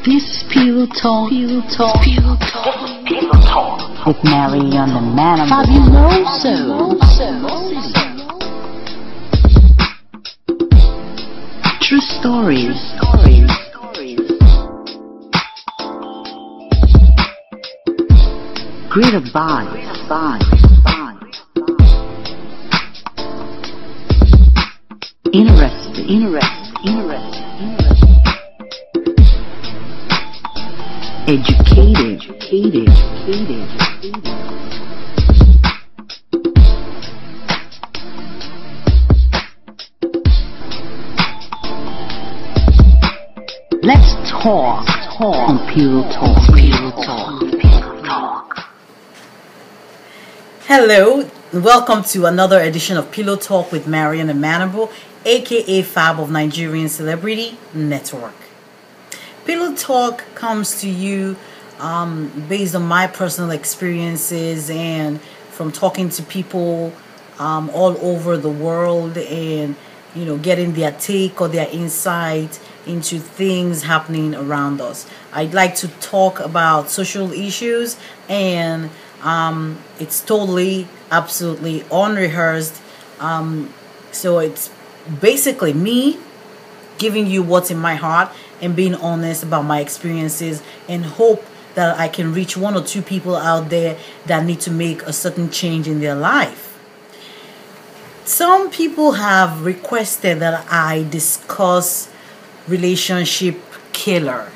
This is Pillow Talk. Pillow Talk. Pillow Talk. This is Pillow Talk with Marion Amanambu. Fabuloso. True stories. Great vibes. Interesting. Educated. Let's talk on Pillow Talk. Hello, welcome to another edition of Pillow Talk with Marion Amanambu, aka FAB of Nigerian Celebrity Network. Pillow Talk comes to you based on my personal experiences and from talking to people all over the world and getting their take or their insight into things happening around us. I'd like to talk about social issues and it's totally, absolutely unrehearsed. So it's basically me giving you what's in my heart and being honest about my experiences and hope that I can reach one or two people out there that need to make a certain change in their life. Some people have requested that I discuss relationship killer.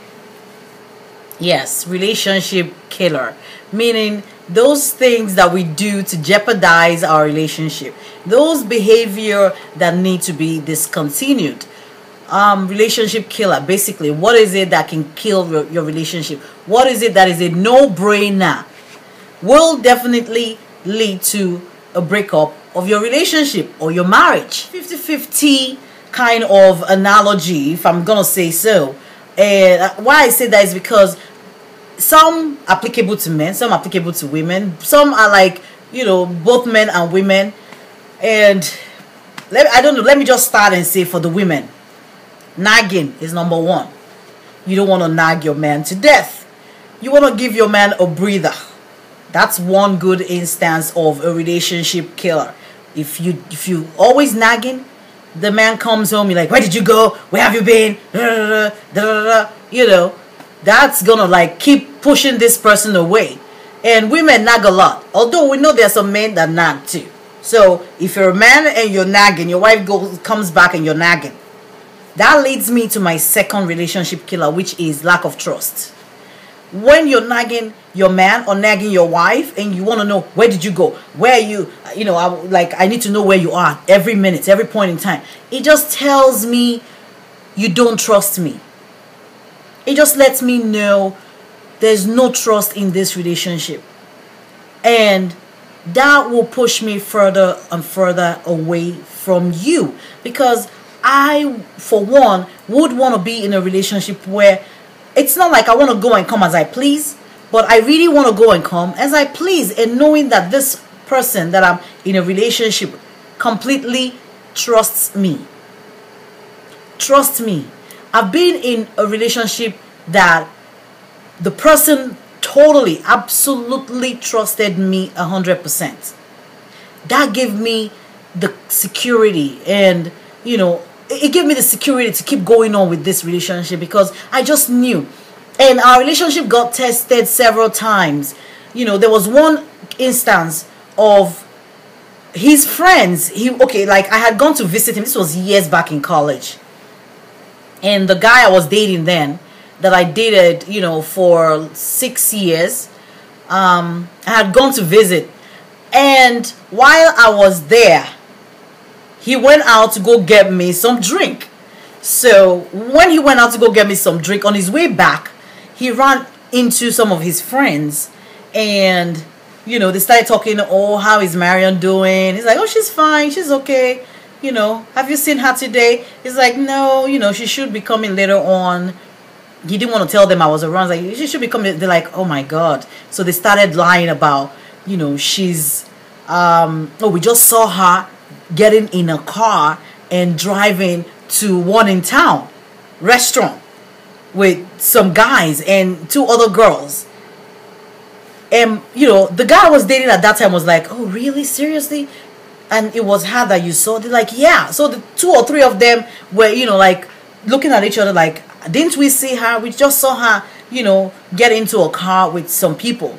Yes, relationship killer, meaning those things that we do to jeopardize our relationship, those behavior that need to be discontinued. Relationship killer, basically, what is it that can kill your relationship? What is it that is a no-brainer? Will definitely lead to a breakup of your relationship or your marriage. 50-50 kind of analogy, if I'm gonna say so. And why I say that is because some applicable to men, some applicable to women, some are like both men and women. And let me just start and say for the women, nagging is number one. You don't want to nag your man to death. You want to give your man a breather. That's one good instance of a relationship killer. If you always nagging, the man comes home, you're like, where did you go? Where have you been? That's gonna keep pushing this person away. And women nag a lot. Although we know there's some men that nag too. So if you're a man and you're nagging, your wife comes back and you're nagging. That leads me to my second relationship killer, which is lack of trust. When you're nagging your man or nagging your wife and you want to know, where did you go? Where are you? I need to know where you are every minute, every point in time. It just tells me you don't trust me. It just lets me know there's no trust in this relationship. And that will push me further and further away from you. Because I, for one, would want to be in a relationship where it's not like I want to go and come as I please, but I really want to go and come as I please, and knowing that this person that I'm in a relationship completely trusts me. Trust me. I've been in a relationship that the person totally, absolutely trusted me 100%. That gave me the security and, it gave me the security to keep going on with this relationship because I just knew. And our relationship got tested several times. There was one instance of his friends. I had gone to visit him. This was years back in college. And the guy I was dating then, that I dated, for 6 years, I had gone to visit. And while I was there, he went out to go get me some drink. So when he went out to go get me some drink, on his way back, he ran into some of his friends. And, they started talking, oh, how is Marion doing? He's like, oh, she's fine. She's okay. Have you seen her today? He's like, no, she should be coming later on. He didn't want to tell them I was around. He's like, she should be coming. They're like, oh my God. So they started lying about, she's, we just saw her getting in a car and driving to one in town restaurant. with some guys and 2 other girls. And you know, the guy I was dating at that time was like, oh really, seriously? And it was her that you saw? They're like, yeah. So the 2 or 3 of them were, you know, like looking at each other like, didn't we see her? We just saw her, you know, get into a car with some people.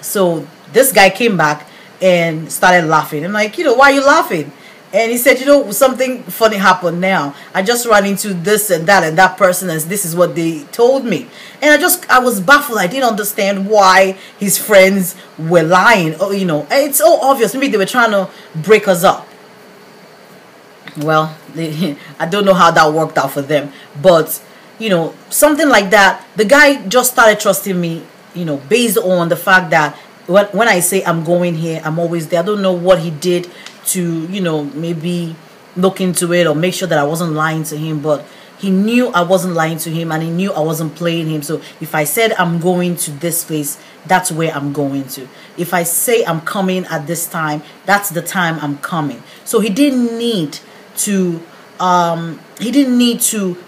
So this guy came back and started laughing. I'm like, you know, why are you laughing? And he said, you know, something funny happened now. I just ran into this and that person, and this is what they told me. And I was baffled. I didn't understand why his friends were lying. Oh, you know, it's so obvious. Maybe they were trying to break us up. Well, I don't know how that worked out for them. But, you know, something like that. The guy just started trusting me, you know, based on the fact that when I say I'm going here, I'm always there. I don't know what he did to, you know, maybe look into it or make sure that I wasn't lying to him, but he knew I wasn't lying to him, and he knew I wasn't playing him. So if I said I'm going to this place, that's where I'm going to. If I say I'm coming at this time, that's the time I'm coming. So he didn't need to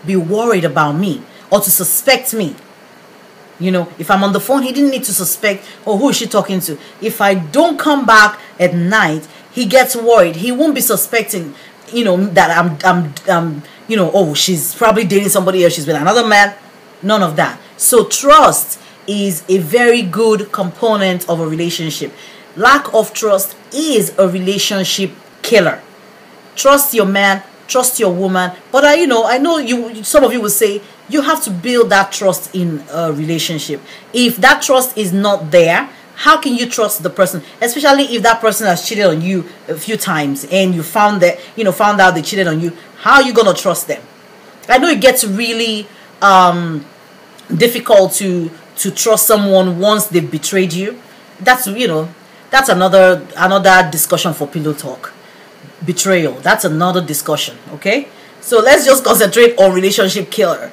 be worried about me or to suspect me. You know, if I'm on the phone, he didn't need to suspect, oh, who is she talking to? If I don't come back at night, he gets worried. He won't be suspecting, you know, that I'm you know, oh, she's probably dating somebody else, she's with another man. None of that. So trust is a very good component of a relationship. Lack of trust is a relationship killer. Trust your man, trust your woman. But I know you. Some of you will say you have to build that trust in a relationship. If that trust is not there, how can you trust the person? Especially if that person has cheated on you a few times and you found out they cheated on you. How are you gonna trust them? I know it gets really difficult to trust someone once they've betrayed you. That's another discussion for pillow talk. Betrayal. That's another discussion. Okay, so let's just concentrate on relationship killer.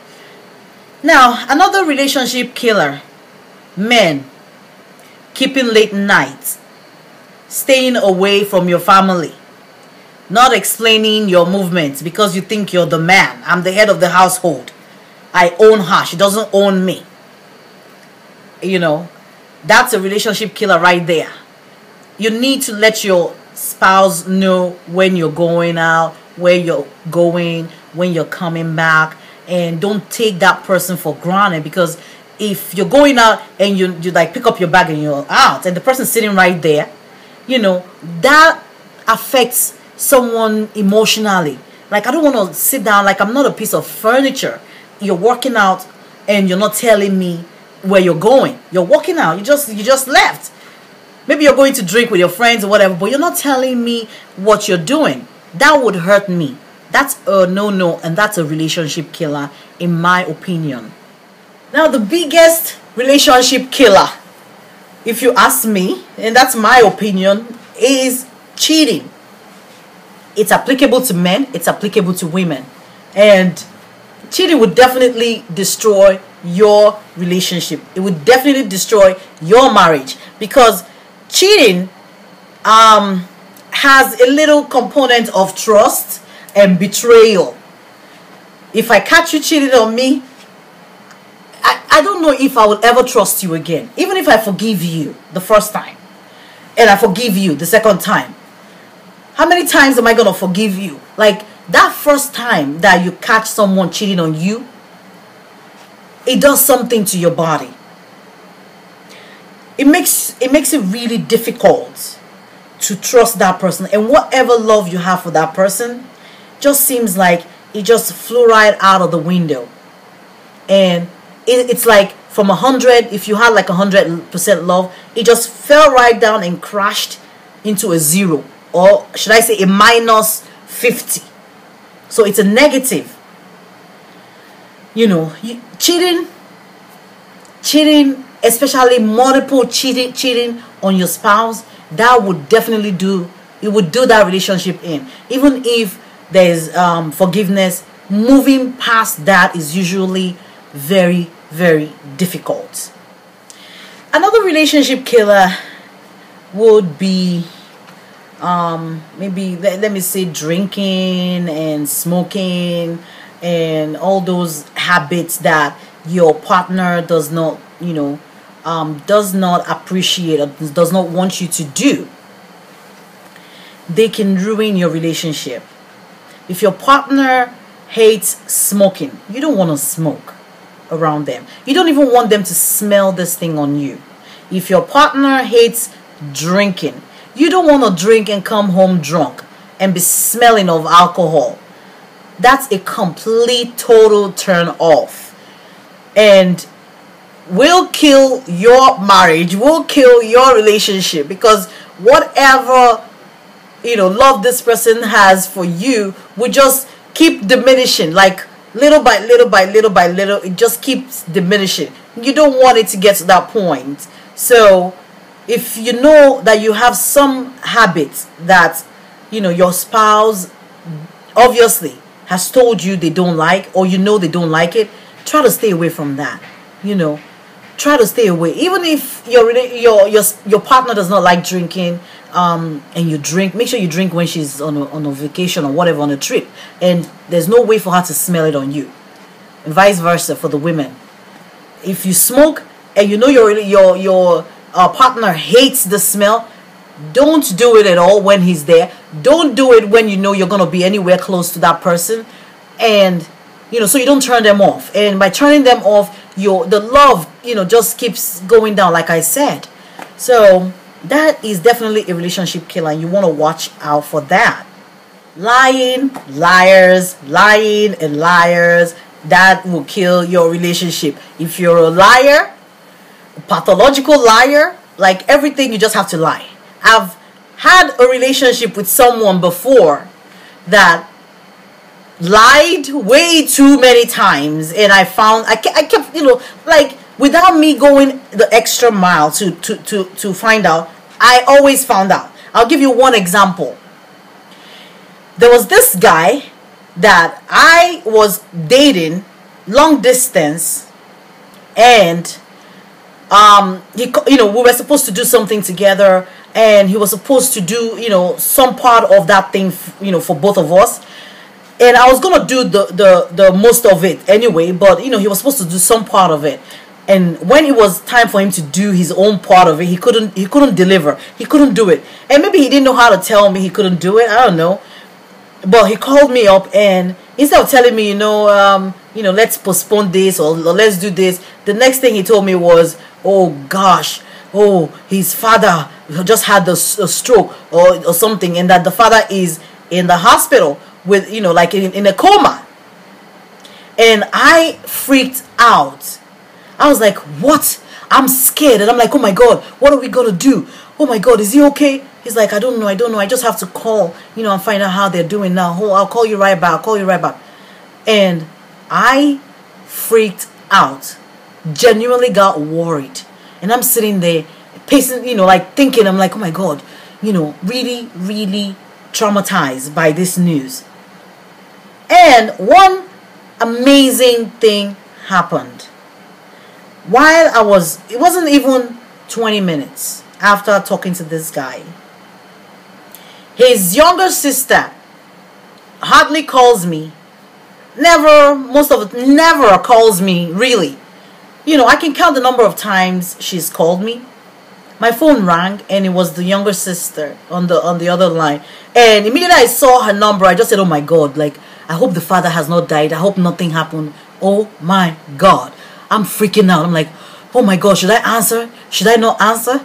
Now, another relationship killer: men keeping late nights, staying away from your family, not explaining your movements because you think you're the man. I'm the head of the household. I own her. She doesn't own me. You know, that's a relationship killer right there. You need to let your spouse know when you're going out, where you're going, when you're coming back, and don't take that person for granted, because if you're going out and you like pick up your bag and you're out and the person's sitting right there, you know, that affects someone emotionally. Like, I don't want to sit down, like I'm not a piece of furniture. You're working out and you're not telling me where you're going. You're walking out, you just left. Maybe you're going to drink with your friends or whatever, but you're not telling me what you're doing. That would hurt me. That's a no, and that's a relationship killer, in my opinion. Now, the biggest relationship killer, if you ask me, and that's my opinion, is cheating. It's applicable to men, it's applicable to women. And cheating would definitely destroy your relationship. It would definitely destroy your marriage, because cheating has a little component of trust and betrayal. If I catch you cheating on me, I don't know if I will ever trust you again. Even if I forgive you the first time and I forgive you the second time, how many times am I going to forgive you? Like, that first time that you catch someone cheating on you, it does something to your body. It makes it really difficult to trust that person, and whatever love you have for that person just seems like it just flew right out of the window. And it's like from 100, if you had like 100% love, it just fell right down and crashed into a 0, or should I say a minus 50. So it's a negative. You know, cheating, especially multiple cheating on your spouse, that would definitely do that relationship in. Even if there's forgiveness, moving past that is usually very, very difficult. Another relationship killer would be maybe, let me say, drinking and smoking and all those habits that your partner does not, does not appreciate or does not want you to do, they can ruin your relationship. If your partner hates smoking, you don't want to smoke around them. You don't even want them to smell this thing on you. If your partner hates drinking, you don't want to drink and come home drunk and be smelling of alcohol. That's a complete total turn off, and will kill your marriage, will kill your relationship, because whatever love this person has for you will just keep diminishing, like little by little by little by little. It just keeps diminishing. You don't want it to get to that point. So if you know that you have some habits that your spouse obviously has told you they don't like, or they don't like it, try to stay away from that. Try to stay away. Even if your partner does not like drinking, and you drink, make sure you drink when she's on a vacation or whatever, on a trip, and there's no way for her to smell it on you, and vice versa for the women. If you smoke and your partner hates the smell, don't do it at all when he's there. Don't do it when you're going to be anywhere close to that person, and so you don't turn them off. And by turning them off, the love just keeps going down, like I said. So that is definitely a relationship killer, and you want to watch out for that. Lying, liars, lying and liars, that will kill your relationship. If you're a liar, a pathological liar, like everything, you just have to lie. I've had a relationship with someone before that lied way too many times, and I kept like, without me going the extra mile to find out, I always found out. I'll give you one example. There was this guy that I was dating long distance, and we were supposed to do something together, and he was supposed to do some part of that thing for both of us, and I was gonna do the most of it anyway, but he was supposed to do some part of it. And when it was time for him to do his own part of it, he couldn't deliver. He couldn't do it. And maybe he didn't know how to tell me he couldn't do it. I don't know. But he called me up, and instead of telling me, let's postpone this, or let's do this, the next thing he told me was, oh gosh, his father just had a stroke or something, and that the father is in the hospital with, like in a coma. And I freaked out. I was like, what? I'm scared. And I'm like, oh my God, what are we going to do? Oh my God, is he okay? He's like, I don't know. I just have to call, and find out how they're doing now. Oh, I'll call you right back. And I freaked out. Genuinely got worried. And I'm sitting there pacing, like thinking, I'm like, oh my God, really, really traumatized by this news. And one amazing thing happened. It wasn't even 20 minutes after talking to this guy, his younger sister hardly calls me. Never calls me, really. I can count the number of times she's called me. My phone rang, and it was the younger sister on the other line. And immediately I saw her number, I just said, oh my God, like, I hope the father has not died. I hope nothing happened. Oh my God. I'm freaking out. I'm like, oh my God, should I answer? Should I not answer?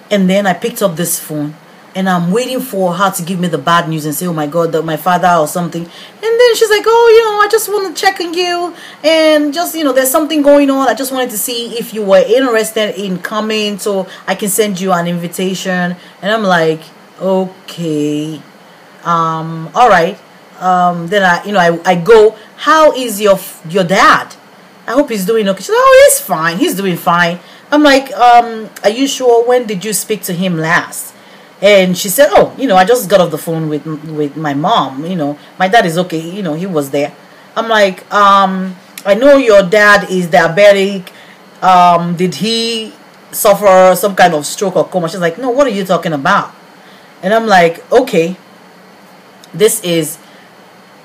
And then I picked up this phone, and I'm waiting for her to give me the bad news and say, oh my God, that my father or something. And then she's like, oh, I just want to check on you, and just, there's something going on. I just wanted to see if you were interested in coming, so I can send you an invitation. And I'm like, okay, all right. Then I go, how is your dad? I hope he's doing okay. She's like, oh, he's fine. He's doing fine. I'm like, are you sure? When did you speak to him last? And she said, oh, I just got off the phone with my mom. My dad is okay. He was there. I'm like, I know your dad is diabetic. Did he suffer some kind of stroke or coma? She's like, no, what are you talking about? And I'm like, okay, this is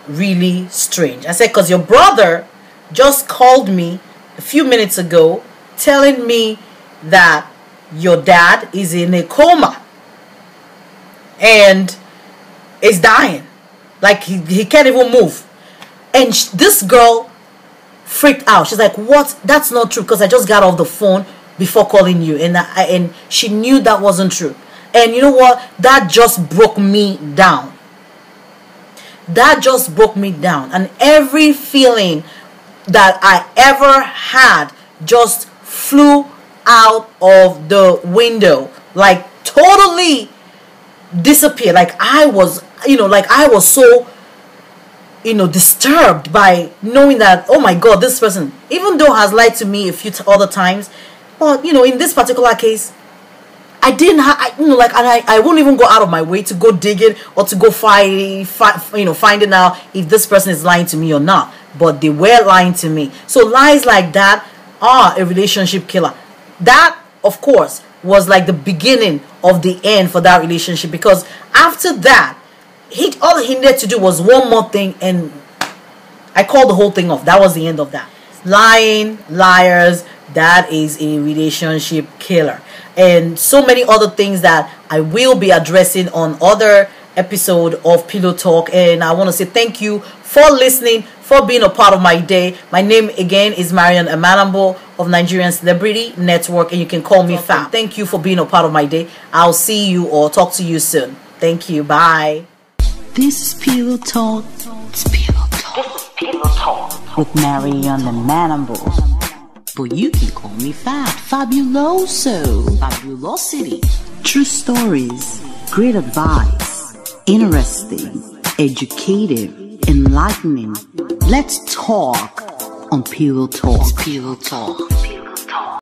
really strange. I said, because your brother just called me a few minutes ago telling me that your dad is in a coma and is dying. Like he can't even move. And this girl freaked out. She's like, what? That's not true, because I just got off the phone before calling you. And she knew that wasn't true. And you know what? That just broke me down. That just broke me down. And every feeling that I ever had just flew out of the window. Like totally disappeared. Like I was, I was so, disturbed by knowing that, oh my God, this person, even though has lied to me a few other times, but in this particular case, I didn't have, I won't even go out of my way to go dig it or to go finding out if this person is lying to me or not. But they were lying to me. So lies like that are a relationship killer. That, of course, was like the beginning of the end for that relationship, because after that, all he needed to do was one more thing, and I called the whole thing off. That was the end of that. Lying, liars, that is a relationship killer. And so many other things that I will be addressing on other episode of Pillow Talk. And I want to say thank you for listening, for being a part of my day. My name again is Marion Amanambu of Nigerian Celebrity Network, and you can call me FAB. Thank you for being a part of my day. I'll see you or talk to you soon. Thank you. Bye. This is Pillow Talk. It's Pillow Talk. This is Pillow Talk with Marion Amanambu. But you can call me FAB. Fabuloso. Fabulosity. True stories, great advice, interesting, educative, enlightening. Let's talk on Pillow Talk. It's Pillow Talk.